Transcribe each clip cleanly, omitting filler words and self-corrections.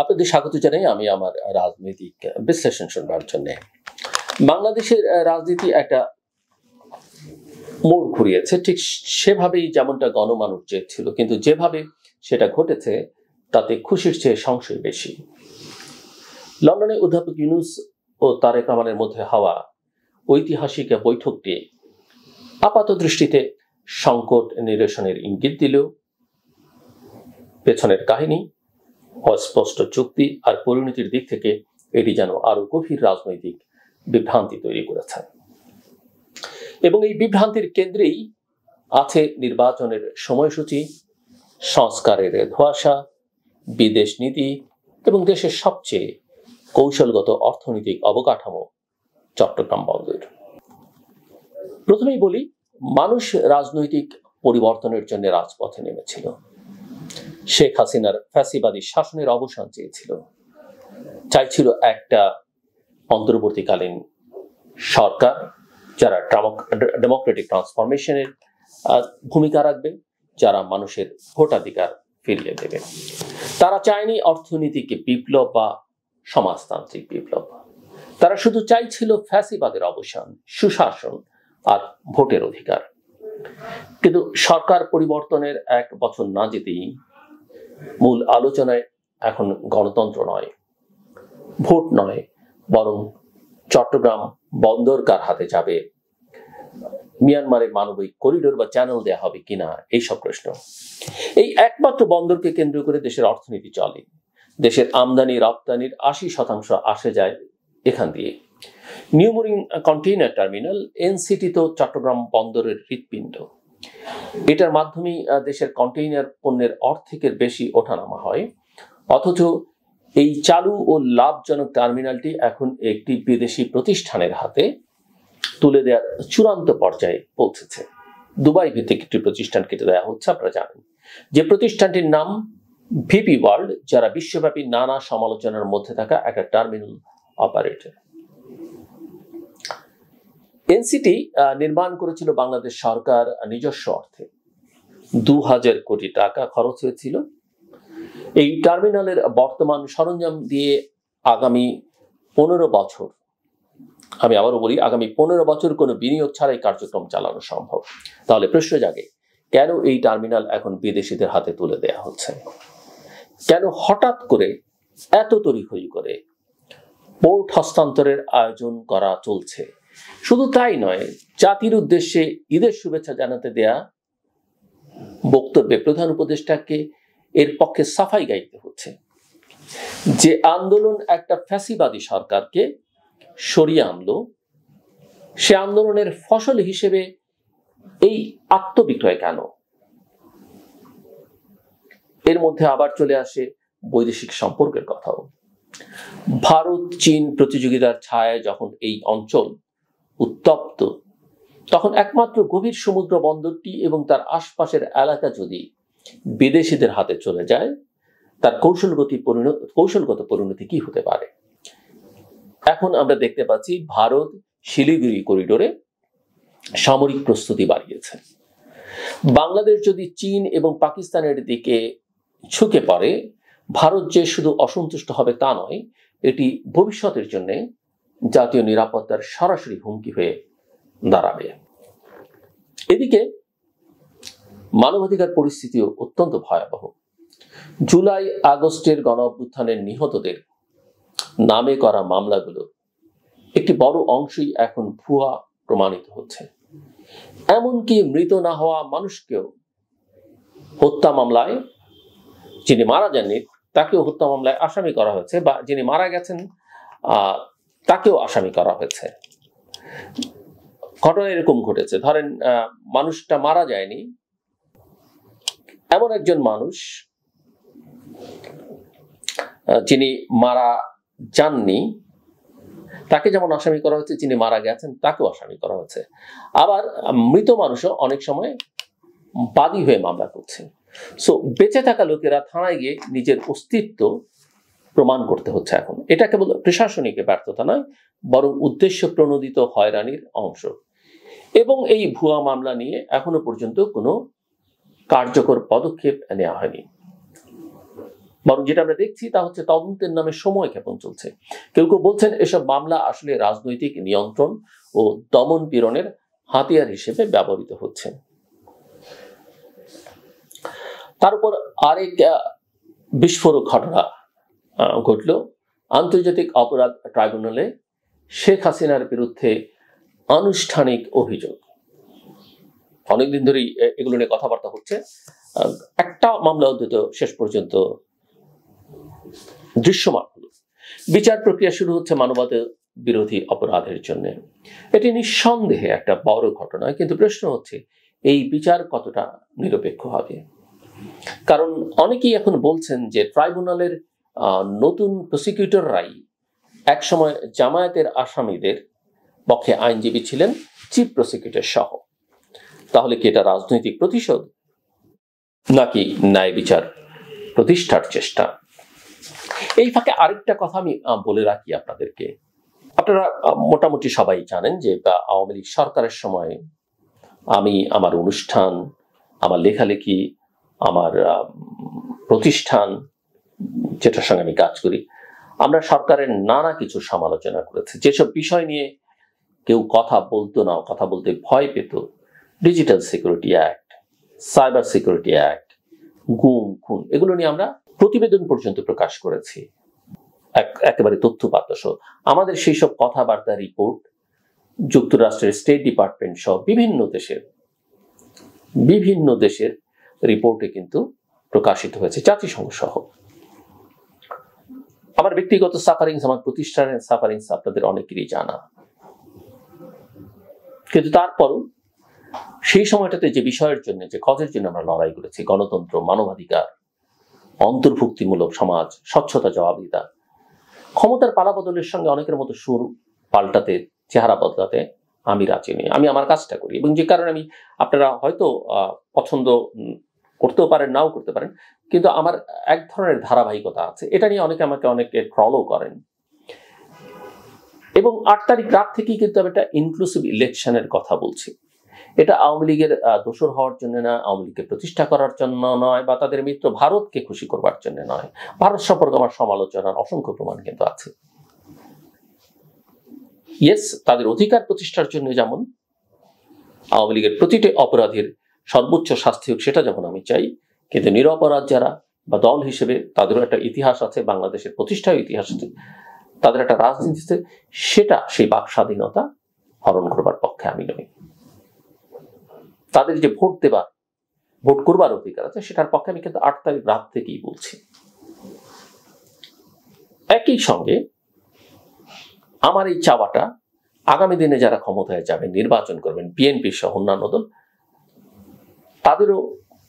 আপনাদের স্বাগত জানাই আমি আমার রাজনৈতিক বিশ্লেষণ শুনবার জন্য। বাংলাদেশের রাজনীতি একটা মোড় ঘুরিয়েছে, ঠিক সেভাবেই যেমনটা গণমানুষ চেয়েছিল, কিন্তু যেভাবে সেটা ঘটেছে তাতে খুশির চেয়ে সংশয় বেশি। লন্ডনে অধ্যাপক ইউনূস ও তারেক রহমানের মধ্যে হওয়া ঐতিহাসিক বৈঠকটি আপাত দৃষ্টিতে সংকট নিরসনের ইঙ্গিত দিলেও পেছনের কাহিনী, অস্পষ্ট চুক্তি আর পরিণতির দিক থেকে এটি যেন আরো গভীর রাজনৈতিক বিভ্রান্তি তৈরি করেছে। এবং এই বিভ্রান্তির কেন্দ্রেই আছে নির্বাচনের সময়সূচি, সংস্কারের ধোঁয়াশা, বিদেশ নীতি এবং দেশের সবচেয়ে কৌশলগত অর্থনৈতিক অবকাঠামো চট্টগ্রাম বন্দর। প্রথমেই বলি, মানুষ রাজনৈতিক পরিবর্তনের জন্য রাজপথে নেমেছিল। শেখ হাসিনার ফ্যাসিবাদী শাসনের অবসান চেয়েছিল, চাইছিল একটা অন্তর্বর্তীকালীন সরকার যারা ডেমোক্রেটিক ট্রান্সফরমেশনের ভূমিকা রাখবে, যারা মানুষের ভোটাধিকার ফিরিয়ে দেবে। তারা চায়নি অর্থনৈতিক বিপ্লব বা সমাজতান্ত্রিক বিপ্লব, তারা শুধু চাইছিল ফ্যাসিবাদের অবসান, সুশাসন আর ভোটের অধিকার। কিন্তু সরকার পরিবর্তনের এক বছর না যেতেই মূল আলোচনায় এখন গণতন্ত্র নয়, ভোট নয়, বরং চট্টগ্রাম বন্দর কার হাতে যাবে, মিয়ানমারের মানবিক করিডোর বা চ্যানেল দেয়া হবে কিনা, এইসব প্রশ্ন। এই একমাত্র বন্দরকে কেন্দ্র করে দেশের অর্থনীতি চলে। দেশের আমদানি রপ্তানির 80% আসে যায় এখান দিয়ে। New mooring container terminal, NCT তো চট্টগ্রাম বন্দরের হৃৎপিণ্ড। এটার মাধ্যমেই দেশের কন্টেইনার পণ্যের অর্ধেকের বেশি ওঠানামা হয়। অথচ এই চালু ও লাভজনক টার্মিনালটি এখন একটি বিদেশি প্রতিষ্ঠানের হাতে তুলে দেওয়ার চূড়ান্ত পর্যায়ে পৌঁছেছে। দুবাই ভিত্তিক একটি প্রতিষ্ঠানকে দেওয়া হচ্ছে, আপনারা জানেন, যে প্রতিষ্ঠানটির নাম ভিপি ওয়ার্ল্ড, যারা বিশ্বব্যাপী নানা সমালোচনার মধ্যে থাকা একটা টার্মিনাল অপারেটর। এনসিটি নির্মাণ করেছিল বাংলাদেশ সরকার নিজস্ব অর্থে। 2000 কোটি টাকা খরচ হয়েছিল। এই টার্মিনালের বর্তমান সরঞ্জাম দিয়ে আগামী 15 বছর, আমি আবারও বলি, আগামী 15 বছর কোনো বিনিয়োগ ছাড়াই কার্যক্রম চালানো সম্ভব। তাহলে প্রশ্ন জাগে, কেন এই টার্মিনাল এখন বিদেশিদের হাতে তুলে দেয়া হচ্ছে? কেন হঠাৎ করে এত তড়িঘড়ি করে পোর্ট হস্তান্তরের আয়োজন করা চলছে? শুধু তাই নয়, জাতির উদ্দেশ্যে ঈদের শুভেচ্ছা জানাতে দেয়া বক্তব্যে প্রধান উপদেষ্টাকে এর পক্ষে সাফাই গাইতে হচ্ছে। যে আন্দোলন একটা ফ্যাসিবাদী সরকারকে সরিয়ে আনলো, সে আন্দোলনের ফসল হিসেবে এই আত্মবিক্রয় কেন? এর মধ্যে আবার চলে আসে বৈদেশিক সম্পর্কের কথাও। ভারত চীন প্রতিযোগিতার ছায়ায় যখন এই অঞ্চল উত্তপ্ত, তখন একমাত্র গভীর সমুদ্র বন্দরটি এবং তার আশপাশের এলাকা যদি বিদেশিদের হাতে চলে যায়, তার কৌশলগত পরিণতি কি হতে পারে? এখন আমরা দেখতে পাচ্ছি ভারত শিলিগুড়ি করিডোরে সামরিক প্রস্তুতি বাড়িয়েছে। বাংলাদেশ যদি চীন এবং পাকিস্তানের দিকে ঝুঁকে পড়ে, ভারত যে শুধু অসন্তুষ্ট হবে তা নয়, এটি ভবিষ্যতের জন্য জাতীয় নিরাপত্তার সরাসরি হুমকি হয়ে দাঁড়াবে। এদিকে মানবাধিকার পরিস্থিতিও অত্যন্ত ভয়াবহ। জুলাই আগস্টের গণ অভ্যুত্থানের নিহতদের নামে করা মামলাগুলো একটি বড় অংশই এখন ভুয়া প্রমাণিত হচ্ছে। এমনকি মৃত না হওয়া মানুষকেও হত্যা মামলায়, যিনি মারা যাননি তাকেও হত্যা মামলায় আসামি করা হয়েছে, বা যিনি মারা গেছেন তাকেও আসামি করা হয়েছে। ঘটনা এরকম ঘটেছে, ধরেন মানুষটা মারা যায়নি, এমন একজন মানুষ যিনি মারা যাননি তাকে যেমন আসামি করা হচ্ছে, যিনি মারা গেছেন তাকেও আসামি করা হচ্ছে। আবার মৃত মানুষও অনেক সময় বাদী হয়ে মামলা করছে। সো বেঁচে থাকা লোকেরা থানায় গিয়ে নিজের অস্তিত্ব প্রমাণ করতে হচ্ছে এখন। এটা কেবল প্রশাসনিক ব্যর্থতা নয়, বরং উদ্দেশ্য প্রণোদিত হয়রানির অংশ। এবং এই ভুয়া মামলা নিয়ে এখনো পর্যন্ত কোনো কার্যকর পদক্ষেপ নেওয়া হয়নি। বরং যেটা আমরা দেখছি তা হচ্ছে তদন্তের নামে সময় ক্ষেপণ চলছে। কেউ কেউ বলছেন এসব মামলা আসলে রাজনৈতিক নিয়ন্ত্রণ ও দমন পীড়নের হাতিয়ার হিসেবে ব্যবহৃত হচ্ছে। তার উপর আরেক বিস্ফোরক ঘটনা ঘটল। আন্তর্জাতিক অপরাধ ট্রাইব্যুনালে শেখ হাসিনার বিরুদ্ধে আনুষ্ঠানিক অভিযোগ। অনেকদিন ধরেই এগুলো নিয়ে কথাবার্তা হচ্ছে। একটা মামলা অন্তত শেষ পর্যন্ত দৃশ্যমান হলো। বিচার প্রক্রিয়া শুরু হচ্ছে মানবতা বিরোধী অপরাধের জন্য। এটি নিঃসন্দেহে একটা বড় ঘটনা, কিন্তু প্রশ্ন হচ্ছে এই বিচার কতটা নিরপেক্ষ হবে। কারণ অনেকেই এখন বলছেন যে ট্রাইব্যুনালের নতুন প্রসিকিউটররাই একসময় জামায়াতের আসামিদের পক্ষে আইনজীবী ছিলেন, চিফ প্রসিকিউটর সহ। তাহলে কি এটা রাজনৈতিক প্রতিশোধ নাকি ন্যায় বিচার প্রতিষ্ঠার চেষ্টা? এই ফাঁকে আরেকটা কথা আমি বলে রাখি আপনাদেরকে। আপনারা মোটামুটি সবাই জানেন যে আওয়ামী লীগ সরকারের সময় আমি আমার অনুষ্ঠান, আমার লেখালেখি, আমার প্রতিষ্ঠান যেটার সঙ্গে আমি কাজ করি, আমরা সরকারের নানা কিছু সমালোচনা করেছি। যেসব বিষয় নিয়ে কেউ কথা বলতো না, কথা বলতে ভয় পেত, digital security act, cyber security act, গুম খুন, এগুলো নিয়ে আমরা প্রতিবেদন পর্যন্ত প্রকাশ করেছি, একেবারে তথ্যপাত্র সহ। আমাদের সেই সব কথাবার্তা রিপোর্ট যুক্তরাষ্ট্রের স্টেট ডিপার্টমেন্ট সহ বিভিন্ন দেশের রিপোর্টে কিন্তু প্রকাশিত হয়েছে, জাতিসংঘ সহ। আমার ব্যক্তিগত সাফারিংস, আমার প্রতিষ্ঠানের সাফারিংস আপনাদের অনেকেরই জানা। কিন্তু তারপরও সেই সময়টাতে যে বিষয়ের জন্য, যে কজের জন্য আমরা লড়াই করেছি, গণতন্ত্র, মানবাধিকার, অন্তর্ভুক্তিমূলক সমাজ, স্বচ্ছতা, জবাবদিহিতা, ক্ষমতার পালাবদলের সঙ্গে অনেকের মতো সুর পাল্টাতে, চেহারা বদলাতে আমি রাজি নেই। আমি আমার কাজটা করি, এবং যে কারণে আমি, আপনারা হয়তো পছন্দ করতেও পারেন, নাও করতে পারেন, কিন্তু আমার এক ধরনের ধারাবাহিকতা আছে। এটা নিয়ে অনেকে ট্রলও করেন। এবং 8 তারিখ রাত থেকেই কিন্তু আমি একটা ইনক্লুসিভ ইলেকশনের কথা বলছি। এটা আওয়ামী লীগের দোসর হওয়ার জন্য না, আওয়ামী লীগকে প্রতিষ্ঠা করার জন্য নয়, বা তাদের মিত্র ভারতকে খুশি করবার জন্য নয়। ভারত সম্পর্কে আমার সমালোচনার অসংখ্য প্রমাণ কিন্তু আছে। ইয়েস, তাদের অধিকার প্রতিষ্ঠার জন্য যেমন আওয়ামী লীগের প্রতিটি অপরাধীর সর্বোচ্চ শাস্তি হোক, সেটা যেমন আমি চাই, কিন্তু নিরপরাধ যারা বা দল হিসেবে তাদেরও একটা ইতিহাস আছে, বাংলাদেশের প্রতিষ্ঠার ইতিহাস আছে, তাদের একটা রাজনীতি আছে, সেটা, সেই বাক স্বাধীনতা হরণ করবার পক্ষে আমি নই। তাদের যে ভোট করবার অধিকার আছে, সেটার পক্ষে আমি কিন্তু 8 তারিখ রাত থেকেই বলছি। একই সঙ্গে আমার এই চাওয়াটা আগামী দিনে যারা ক্ষমতায় যাবেন, নির্বাচন করবেন, বিএনপি সহ অন্যান্য দল, তাদেরও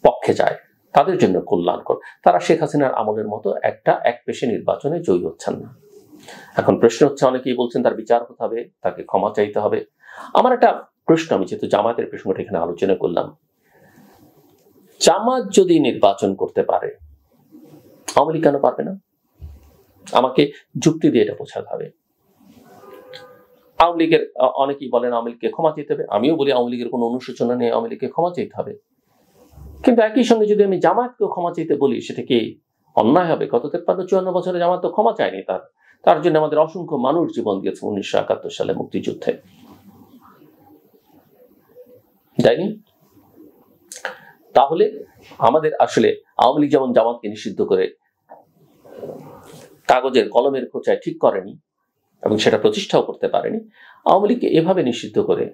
পক্ষে যায়, তাদের জন্য কল্যাণকর। তারা শেখ হাসিনার আমলের মতো এক পেশে নির্বাচনে জয়ী হচ্ছেন না। এখন প্রশ্ন হচ্ছে, অনেকেই বলছেন তার বিচার হতে হবে, তাকে ক্ষমা চাইতে হবে। আমার একটা প্রশ্ন, আমি যেহেতু জামায়াতের প্রসঙ্গটা এখানে আলোচনা করলাম, জামাত যদি নির্বাচন করতে পারে, আওয়ামী লীগ কেন পারবে না? আমাকে যুক্তি দিয়ে এটা বোঝাতে হবে। আওয়ামী লীগের অনেকেই বলেন আওয়ামী লীগকে ক্ষমা চাইতে হবে, আমিও বলি আওয়ামী লীগের কোনো অনুশোচনা নেই, আওয়ামী লীগকে ক্ষমা চাইতে হবে। কিন্তু একই সঙ্গে যদি আমি জামাতকেও ক্ষমা চাইতে বলি, সেটা কি অন্যায় হবে? গত 53-54 বছরে জামাত তো ক্ষমা চায়নি। তার জন্য আমাদের অসংখ্য মানুষ জীবন দিয়েছে 1971 সালে মুক্তিযুদ্ধে, যায়নি? তাহলে আমাদের আসলে আওয়ামী লীগ যেমন জামাতকে নিষিদ্ধ করে কাগজের কলমের খোঁচায় ঠিক করেনি এবং সেটা প্রতিষ্ঠাও করতে পারেনি, আওয়ামী লীগকে এভাবে নিষিদ্ধ করে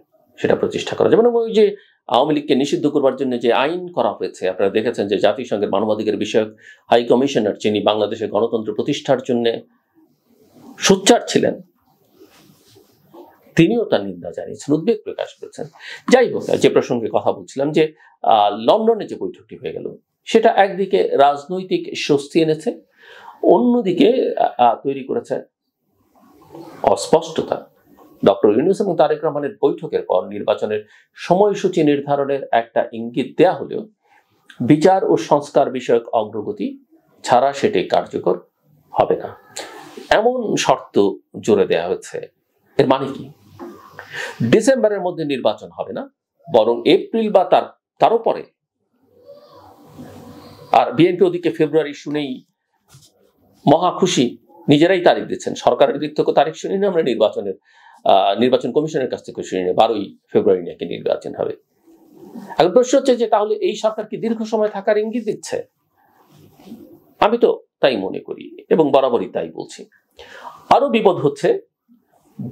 সেটা প্রতিষ্ঠা করা। যেমন ওই যে আওয়ামী লীগকে নিষিদ্ধ করবার জন্য যে আইন করা হয়েছে, আপনারা দেখেছেন যে জাতিসংঘের মানবাধিকার বিষয়ক হাই কমিশনার, যিনি বাংলাদেশের গণতন্ত্র প্রতিষ্ঠার জন্য সোচ্চার ছিলেন, তিনিও তার নিন্দা জানিয়েছেন, উদ্বেগ প্রকাশ করেছেন। যাই হোক, যে প্রসঙ্গে কথা বলছিলাম, যে লন্ডনে যে বৈঠকটি হয়ে গেল, সেটা একদিকে রাজনৈতিক স্বস্তি এনেছে, অন্যদিকে তৈরি করেছে অস্পষ্টতা। ডক্টর ইউনূস এবং তারেক রহমানের বৈঠকের পর নির্বাচনের সময়সূচি নির্ধারণের একটা ইঙ্গিত দেয়া হলেও বিচার ও সংস্কার বিষয়ক অগ্রগতি ছাড়া সেটি কার্যকর হবে না, এমন শর্ত জোরে দেয়া হয়েছে। এর মানে কি? ডিসেম্বরের মধ্যে নির্বাচন হবে না, বরং এপ্রিল বা তারও পরে। আর বিএনপি ওদিকে ফেব্রুয়ারি শুনেই মহা খুশি, নিজেরাই তারিখ দিচ্ছেন। সরকারের দিক থেকে তারিখ শুনি না, আমরা নির্বাচন কমিশনের কাছ থেকে শুনি না 12ই ফেব্রুয়ারি নাকি নির্বাচন হবে। এখন প্রশ্ন হচ্ছে যে তাহলে এই সরকার কি দীর্ঘ সময় থাকার ইঙ্গিত দিচ্ছে? আমি তো তাই মনে করি এবং বরাবরই তাই বলছি। আরো বিপদ হচ্ছে,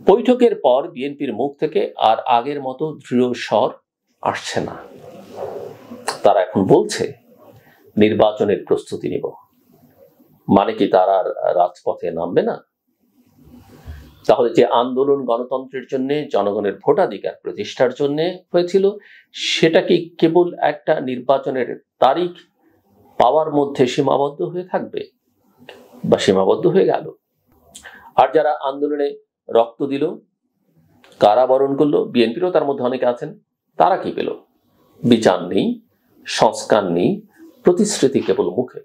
বৈঠকের পর বিএনপির মুখ থেকে আর আগের মতো দৃঢ় স্বর আসছে না। তারা এখন বলছে নির্বাচনের প্রস্তুতি নিব, মানে কি তারা আর রাজপথে নামবে না? তাহলে যে আন্দোলন গণতন্ত্রের জন্য, জনগণের ভোটাধিকার প্রতিষ্ঠার জন্য হয়েছিল, সেটা কি কেবল একটা নির্বাচনের তারিখ পাওয়ার মধ্যে সীমাবদ্ধ হয়ে থাকবে বা সীমাবদ্ধ হয়ে গেল? আর যারা আন্দোলনে রক্ত দিল, কারাবরণ করলো, বিএনপিরও তার মধ্যে অনেকে আছেন, তারা কি পেল? বিচার নেই, সংস্কার নেই, প্রতিশ্রুতি কেবল মুখে।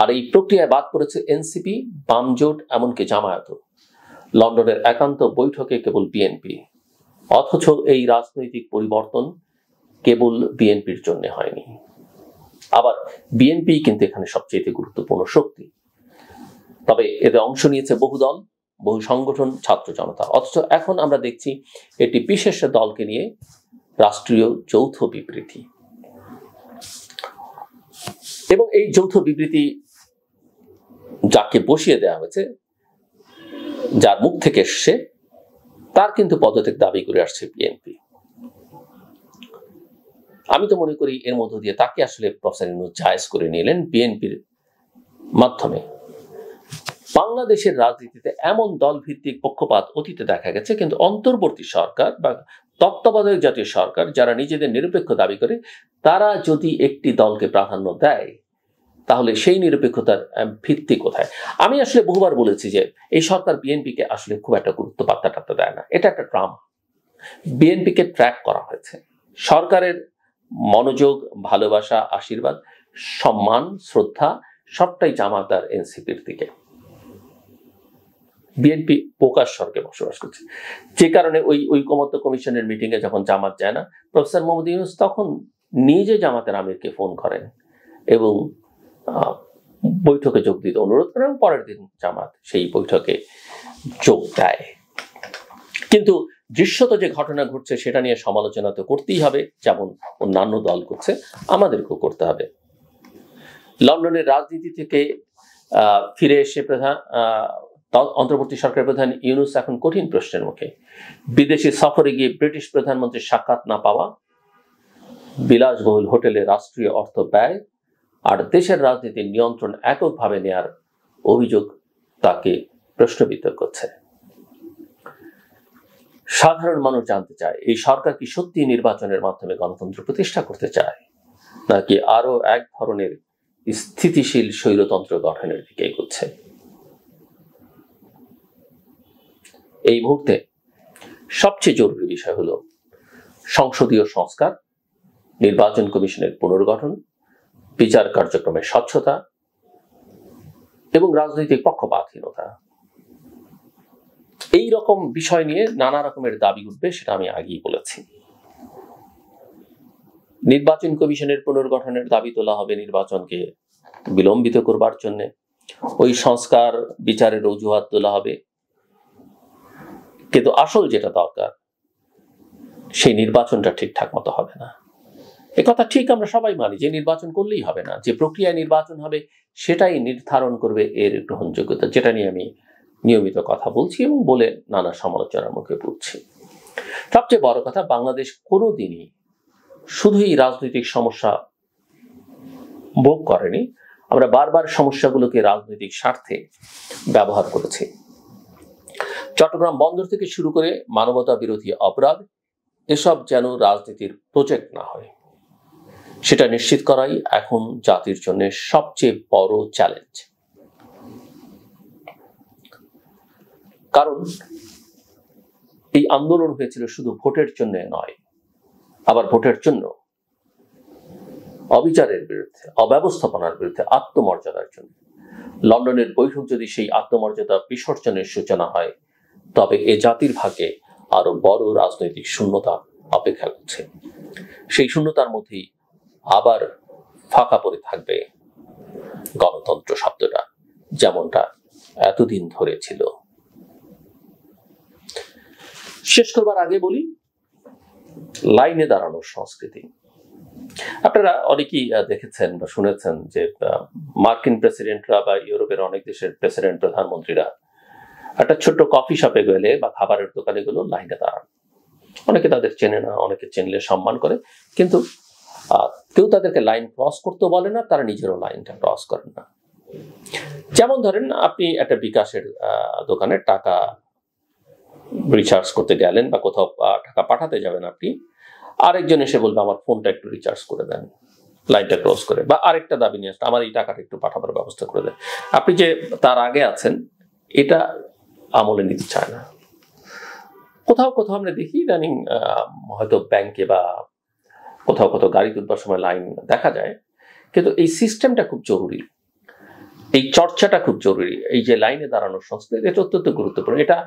আর এই প্রক্রিয়ায় বাদ পড়েছে এনসিপি, বামজোট, এমনকি জামায়াত। লন্ডনের একান্ত বৈঠকে কেবল বিএনপি, অথচ এই রাজনৈতিক পরিবর্তন কেবল বিএনপির জন্য হয়নি। আবার বিএনপি কিন্তু এখানে সবচেয়ে গুরুত্বপূর্ণ শক্তি। তবে এতে অংশ নিয়েছে বহু দল, বহু সংগঠন, ছাত্র জনতা। অথচ এখন আমরা দেখছি একটি বিশেষ দলকে নিয়ে রাষ্ট্রীয় যৌথ বিবৃতি, এবং এই যৌথ বিবৃতি যাকে বসিয়ে দেওয়া হয়েছে, যার মুখ থেকে এসছে, তার কিন্তু পদত্যাগ দাবি করে আসছে বিএনপি। আমি তো মনে করি এর মধ্য দিয়ে তাকে আসলে প্রফেসর ইউনূস জায়েজ করে নিলেন বিএনপির মাধ্যমে। বাংলাদেশের রাজনীতিতে এমন দল ভিত্তিক পক্ষপাত অতীতে দেখা গেছে, কিন্তু অন্তর্বর্তী সরকার বা তত্ত্বাবধায়ক জাতীয় সরকার যারা নিজেদের নিরপেক্ষ দাবি করে, তারা যদি একটি দলকে প্রাধান্য দেয়, তাহলে সেই নিরপেক্ষতার ভিত্তি কোথায়? আমি আসলে বহুবার বলেছি যে এই সরকার বিএনপিকে আসলে খুব একটা গুরুত্ব পাত্তা দেয় না। এটা একটা ড্রামা। বিএনপিকে ট্র্যাক করা হয়েছে। সরকারের মনোযোগ, ভালোবাসা, আশীর্বাদ, সম্মান, শ্রদ্ধা সবটাই জামাত আর এনসিপির দিকে। বিএনপি প্রকাশ স্বর্গে বসবাস করছে, যে কারণে ওই ঐকমত্য কমিশনের মিটিং এ যখন জামাত যায় না, প্রফেসর মোহাম্মদ ইউনূস তখন নিজে জামাতের আমিরকে ফোন করেন এবং বৈঠকে যোগ দিতে অনুরোধ করেন। পরের দিন জামাত সেই বৈঠকে যোগ দেয়। কিন্তু দৃশ্যত যে ঘটনা ঘটছে সেটা নিয়ে সমালোচনা তো করতেই হবে, যেমন অন্যান্য দল করছে, আমাদেরকেও করতে হবে। লন্ডনের রাজনীতি থেকে ফিরে এসে অন্তর্বর্তী সরকার প্রধান ইউনূস এখন কঠিন প্রশ্নের মুখে। বিদেশি সফরে গিয়ে ব্রিটিশ প্রধানমন্ত্রীর সাক্ষাৎ না পাওয়া, বিলাসবহুল হোটেলে রাষ্ট্রীয় অর্থ ব্যয় আর দেশের রাজনীতির নিয়ন্ত্রণ এককভাবে নেয়ার অভিযোগ তাকে প্রশ্নবিদ্ধ করছে। সাধারণ মানুষ জানতে চায়, এই সরকার কি সত্যি নির্বাচনের মাধ্যমে গণতন্ত্র প্রতিষ্ঠা করতে চায়, নাকি আরো এক ধরনের স্থিতিশীল স্বৈরতন্ত্র গঠনের দিকে এগোচ্ছে? এই মুহূর্তে সবচেয়ে জরুরি বিষয় হলো সংসদীয় সংস্কার, নির্বাচন কমিশনের পুনর্গঠন, বিচার কার্যক্রমের স্বচ্ছতা এবং রাজনৈতিক পক্ষপাতহীনতা। এই রকম বিষয় নিয়ে নানা রকমের দাবি উঠবে, সেটা আমি আগেই বলেছি। নির্বাচন কমিশনের পুনর্গঠনের দাবি তোলা হবে নির্বাচনকে বিলম্বিত করবার জন্য, ওই সংস্কার বিচারের অজুহাত তোলা হবে। কিন্তু আসল যেটা দরকার, সেই নির্বাচনটা ঠিকঠাক মতো হবে না। একথা ঠিক, আমরা সবাই মানি যে নির্বাচন করলেই হবে না, যে প্রক্রিয়ায় নির্বাচন হবে সেটাই নির্ধারণ করবে এর গ্রহণযোগ্যতা, যেটা নিয়ে আমি নিয়মিত কথা বলছি এবং বলে নানা সমালোচনার মুখে পড়ছি। সবচেয়ে বড় কথা, বাংলাদেশ কোনোদিনই শুধুই রাজনৈতিক সমস্যা ভোগ করেনি, আমরা বারবার সমস্যাগুলোকে রাজনৈতিক স্বার্থে ব্যবহার করেছি। চট্টগ্রাম বন্দর থেকে শুরু করে মানবতা বিরোধী অপরাধ, এসব যেন রাজনীতির প্রজেক্ট না হয়, সেটা নিশ্চিত করাই এখন জাতির জন্য সবচেয়ে বড় চ্যালেঞ্জ। কারণ এই আন্দোলন হয়েছিল শুধু ভোটের জন্য নয়, আবার ভোটের জন্য, অবিচারের বিরুদ্ধে, অব্যবস্থাপনার বিরুদ্ধে, আত্মমর্যাদার জন্য। লন্ডনের বৈঠক যদি সেই আত্মমর্যাদা বিসর্জনের সূচনা হয়, তবে এ জাতির ভাগ্যে আরো বড় রাজনৈতিক শূন্যতা অপেক্ষা করছে। সেই শূন্যতার মধ্যেই আবার ফাঁকা পড়ে থাকবে গণতন্ত্র শব্দটা, যেমনটা এতদিন ধরে ছিল। শেষ করবার আগে বলি, লাইনে দাঁড়ানোর সংস্কৃতি। আপনারা অনেকেই দেখেছেন বা শুনেছেন যে মার্কিন প্রেসিডেন্টরা বা ইউরোপের অনেক দেশের প্রেসিডেন্ট প্রধানমন্ত্রীরা একটা ছোট্ট কফি শপে গেলে বা খাবারের দোকানে গেলেও লাইনে দাঁড়ান। অনেকে তাদের চেনে না, অনেকে চিনলে সম্মান করে, কিন্তু কেউ তাদেরকে লাইন ক্রস করতে বলে না, তারা নিজেরও লাইনটা ক্রস করেন না। যেমন ধরেন, আপনি একটা বিকাশের দোকানে টাকা রিচার্জ করতে গেলেন বা কোথাও টাকা পাঠাতে যাবেন, আপনি আরেকজন এসে বলবে আমার ফোনটা একটু রিচার্জ করে দেন, লাইনটা ক্রস করে, বা আরেকটা দাবি নিয়ে আসতে আমার এই টাকাটা একটু পাঠাবার ব্যবস্থা করে দেন। আপনি যে তার আগে আছেন এটা আমলে নিতে চায় না। কোথাও কোথাও আমরা দেখি ইদানিং হয়তো ব্যাংকে বা কোথাও কোথাও গাড়ি তুলবার সময় লাইন দেখা যায়, কিন্তু এই সিস্টেমটা খুব জরুরি, এই চর্চাটা খুব জরুরি। এই যে লাইনে দাঁড়ানোর সংস্কৃতি, এটা অত্যন্ত গুরুত্বপূর্ণ। এটা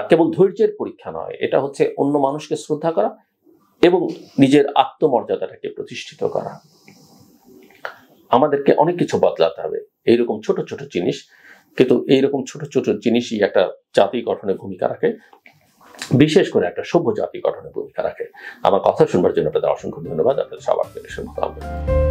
কেবল ধৈর্যের পরীক্ষা নয়, এটা হচ্ছে অন্য মানুষকে শ্রদ্ধা করা এবং নিজের আত্মমর্যাদাটাকে প্রতিষ্ঠিত করা। আমাদেরকে অনেক কিছু বদলাতে হবে, এইরকম ছোট ছোট জিনিস, কিন্তু এইরকম ছোট ছোট জিনিসই একটা জাতি গঠনে ভূমিকা রাখে, বিশেষ করে একটা সভ্য জাতি গঠনে ভূমিকা রাখে। আমার কথা শুনবার জন্য আপনাদের অসংখ্য ধন্যবাদ। আপনাদের সবার শুভকামনা।